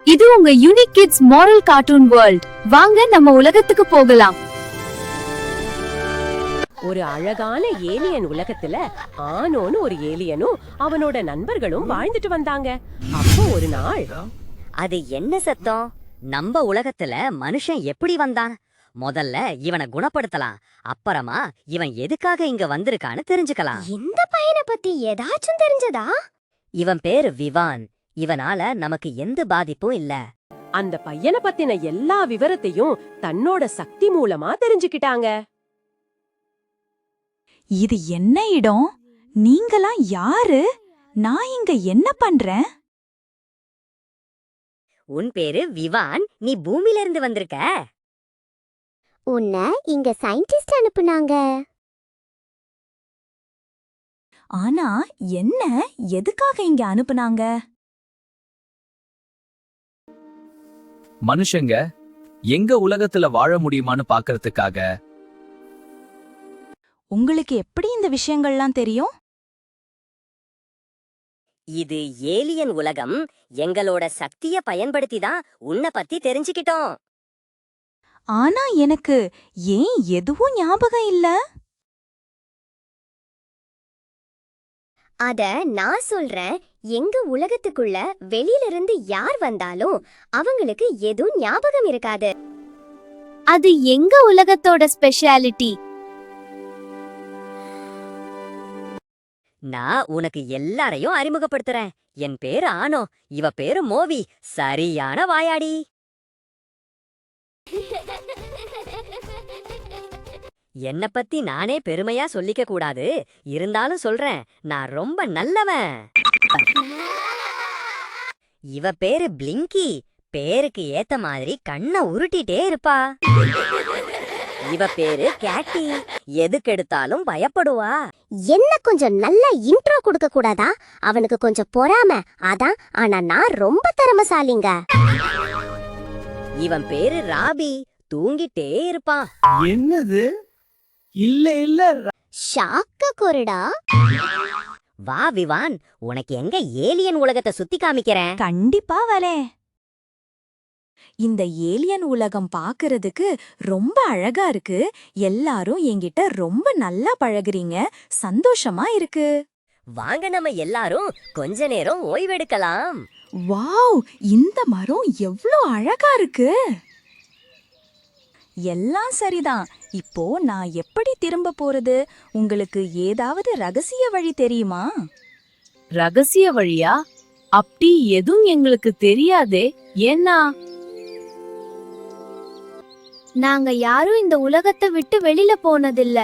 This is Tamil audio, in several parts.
இது உங்க unique kids moral cartoon world. வாங்க நம்ம உலகத்துக்கு போகலாம். ஒரு அழகான ஏலியன் உலகத்துல ஆனோன்னு ஒரு ஏலியனும் அவனோட நண்பர்களும் வாழ்ந்துட்டு வந்தாங்க. அப்போ ஒரு நாள், அது என்ன சத்தம்? நம்ம உலகத்துல மனுஷன் எப்படி வந்தான்? முதல்ல இவனை குணப்படுத்தலாம், அப்புறமா இவன் எதுக்காக இங்க வந்திருக்கான்னு தெரிஞ்சுக்கலாம். இந்த பையனை பத்தி ஏதாச்சும் தெரிஞ்சதா? இவன் பேரு விவான். இவனால நமக்கு எந்த பாதிப்பும் இல்ல. அந்த பையனை பத்தின எல்லா விவரத்தையும் தன்னோட சக்தி மூலமா தெரிஞ்சுக்கிட்டாங்க. இது என்ன இடம்? நீங்களாம் யாரு? நான் இங்க என்ன பண்றேன்? உன் பேரு விவான், நீ பூமியில இருந்து வந்திருக்க. உன்னை இங்க சயின்டிஸ்ட் அனுப்புனாங்க. ஆனா என்ன, எதுக்காக இங்க அனுப்புனாங்க? மனுஷங்க எங்க உலகத்துல வாழ முடியுமான்னு பாக்கறதுக்காக. உங்களுக்கு எப்படி இந்த விஷயங்கள்லாம் தெரியும்? இது ஏலியன் உலகம். எங்களோட சக்திய பயன்படுத்தி தான் உன்னை பத்தி தெரிஞ்சுக்கிட்டோம். ஆனா எனக்கு ஏன் எதுவும் ஞாபகம் இல்ல? அத நான் சொல்றேன். எங்க உலகத்துக்குள்ள வெளியில இருந்து யார் வந்தாலும் அவங்களுக்கு எதுவும் ஞாபகம் இருக்காது. அது எங்க உலகத்தோட ஸ்பெஷாலிட்டி. நான் உனக்கு எல்லாரையும் அறிமுகப்படுத்துறேன். என் பேரு ஆனோ, இவ பேரு மோவி. சரியான வாயாடி. என்ன பத்தி நானே பெருமையா சொல்லிக்க கூடாது, இருந்தாலும் சொல்றேன், நான் ரொம்ப நல்லவன். இவ பேரு பிளிங்கி. பேருக்கு ஏத்த மாதிரி கண்ணை உருட்டிட்டே இருப்பா. இவ பேரு கேட்டி. எதுக்கெடுத்தாலும் பயப்படுவா. என்ன கொஞ்சம் நல்ல இன்ட்ரோ கொடுக்க கூடாதா? அவனுக்கு கொஞ்சம் பொறாம அதான். ஆனா நான் ரொம்ப திறமசாலிங்க. இவன் பேரு ராபி. தூங்கிட்டே இருப்பான். என்னது? இல்ல ஷாக்க கொருடா. வா விவான், உனக்கு எங்க ஏலியன் உலகத்தை சுத்தி காமிக்கிறேன். கண்டிப்பா வரே. இந்த ஏலியன் உலகம் பாக்குறதுக்கு ரொம்ப அழகா இருக்கு. எல்லாரும் என்கிட்ட ரொம்ப நல்லா பழகுறீங்க. சந்தோஷமா இருக்கு. வாங்க நம்ம எல்லாரும் கொஞ்ச நேரம் ஓய்வெடுக்கலாம். வாவ், இந்த மரம் எவ்ளோ அழகா இருக்கு. எல்லாம் சரிதான். இப்போ நான் எப்படி திரும்ப போறது? உங்களுக்கு ஏதாவது ரகசிய வழி தெரியுமா? ரகசிய வழியா? அப்படி எதுவும் எங்களுக்கு தெரியாதே. ஏன்னா நாங்க யாரும் இந்த உலகத்தை விட்டு வெளியில போனதில்ல.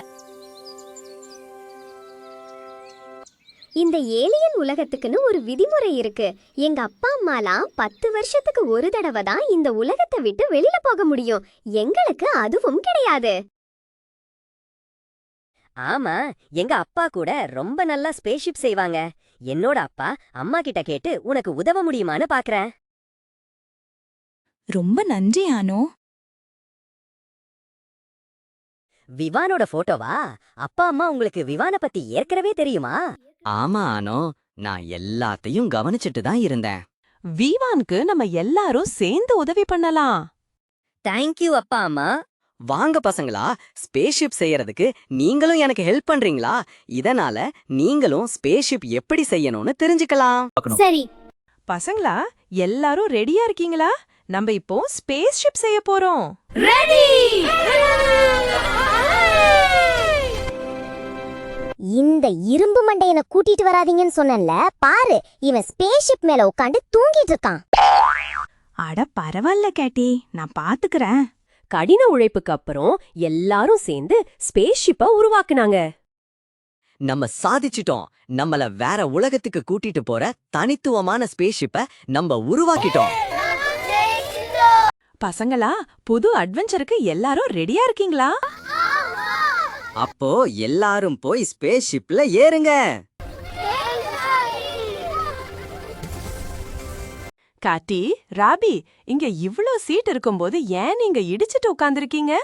இந்த ஏலியன் உலகத்துக்குன்னு ஒரு விதிமுறை இருக்கு. எங்க அப்பா அம்மாலாம் 10 வருஷத்துக்கு ஒரு தடவை தான் இந்த உலகத்தை விட்டு வெளியில போக முடியும். எங்களுக்கு அதுவும் கிடையாது. ஆமா, எங்க அப்பா கூட ரொம்ப நல்லா ஸ்பேஸ்ஷிப் செய்வாங்க. என்னோட அப்பா அம்மா கிட்ட கேட்டு உனக்கு உதவ முடியுமான்னு பாக்குறேன். ரொம்ப நன்றி ஆனோ. விவானோட போட்டோவா? அப்பா அம்மா உங்களுக்கு விவான பத்தி ஏற்கனவே தெரியுமா? ஆமா ஆனோ, நான் எல்லாத்தையும் கவனிச்சிட்டு தான் இருந்தேன். விவானுக்கு நம்ம எல்லாரும் சேர்ந்து உதவி பண்ணலாம். தேங்க்யூ அப்பா அம்மா. வாங்க பசங்களா, ஸ்பேஸ்ஷிப் செய்யறதுக்கு நீங்களும் எனக்கு ஹெல்ப் பண்றீங்களா? இதனால நீங்களும் ஸ்பேஸ்ஷிப் எப்படி செய்யணும்னு தெரிஞ்சுக்கலாம். சரி பசங்களா, எல்லாரும் ரெடியா இருக்கீங்களா? நம்ம இப்போ ஸ்பேஸ் ஷிப் செய்ய போறோம். இந்த இரும்பு மண்டையனை கூட்டிட்டு வராதீங்கன்னு சொன்னேன்ல. பாரு, இவன் ஸ்பேஸ்ஷிப் மேல உட்காந்து தூங்கிட்டு இருக்கான். அட பரவாயில்ல கேட்டி, நான் பாத்துக்கிறேன். கடின உழைப்புக்கு அப்புறம் எல்லாரும் சேர்ந்து ஸ்பேஸ் ஷிப்பை உருவாக்குனாங்க. நம்ம சாதிச்சிட்டோம். நம்மள வேற உலகத்துக்கு கூட்டிட்டு போற தனித்துவமான ஸ்பேஸ்ஷிப்பை நம்ம உருவாக்கிட்டோம். பசங்களா, புது அட்வென்ச்சருக்கு எல்லாரும் ரெடியா இருக்கீங்களா? அப்போ எல்லாரும் போய் ஸ்பேஸ்ஷிப்ல ஏறுங்க. காட்டி, ராபி, இங்க இவ்ளோ சீட் இருக்கும்போது ஏன் நீங்க இடிச்சிட்டு உட்கார்ந்திருக்கீங்க?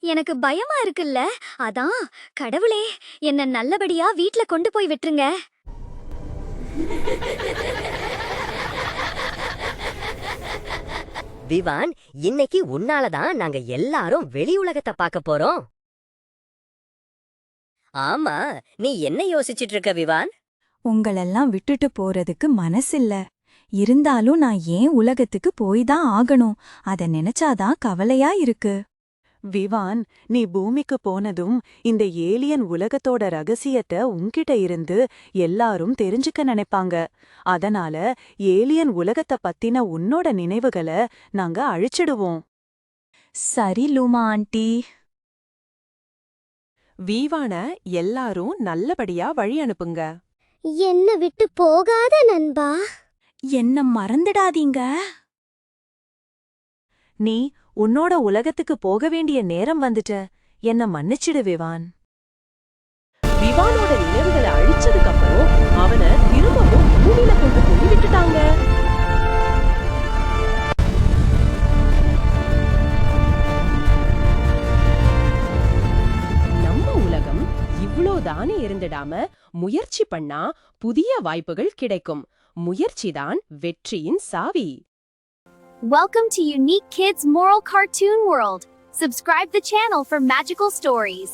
எனக்கு பயமா இருக்குல்ல, அதான். கடவுளே, என்ன நல்லபடியா வீட்ல கொண்டு போய் விட்டுருங்க. விவான், இன்னைக்கு உன்னாலதான் நாங்க எல்லாரும் வெளி உலகத்தை பார்க்க போறோம். ஆமா, நீ என்ன யோசிச்சிட்டு இருக்க விவான்? உங்களெல்லாம் விட்டுட்டு போறதுக்கு மனசில்ல. இருந்தாலும் நான் ஏன் உலகத்துக்கு போய் தான் ஆகணும், அத நினைச்சாதான் கவலையா இருக்கு. விவான், நீ பூமிக்கு போனதும் இந்த ஏலியன் உலகத்தோட ரகசியத்தை உன்கிட்ட இருந்து எல்லாரும் தெரிஞ்சுக்க நினைப்பாங்க. அதனால ஏலியன் உலகத்தை பத்தின உன்னோட நினைவுகளை நாங்க அழிச்சிடுவோம். சரி லூமா ஆண்டி. வீவான எல்லாரும் நல்லபடியா வழி அனுப்புங்க. என்ன விட்டு போகாத நண்பா. என்ன மறந்துடாதீங்க. நீ உன்னோட உலகத்துக்கு போக வேண்டிய நேரம் வந்துட்ட. என்ன மன்னிச்சிடு விவான். விவானோட நினைவுகளை அழிச்சதுக்கு அப்புறம் அவனை திரும்பவும் பூமியில கொண்டு போய் விட்டுட்டாங்க. நம்ம உலகம் இவ்ளோ தானே இருந்துடாம முயற்சி பண்ணா புதிய வாய்ப்புகள் கிடைக்கும். முயற்சிதான் வெற்றியின் சாவி. Welcome to Unique Kids Moral Cartoon World. Subscribe the channel for magical stories.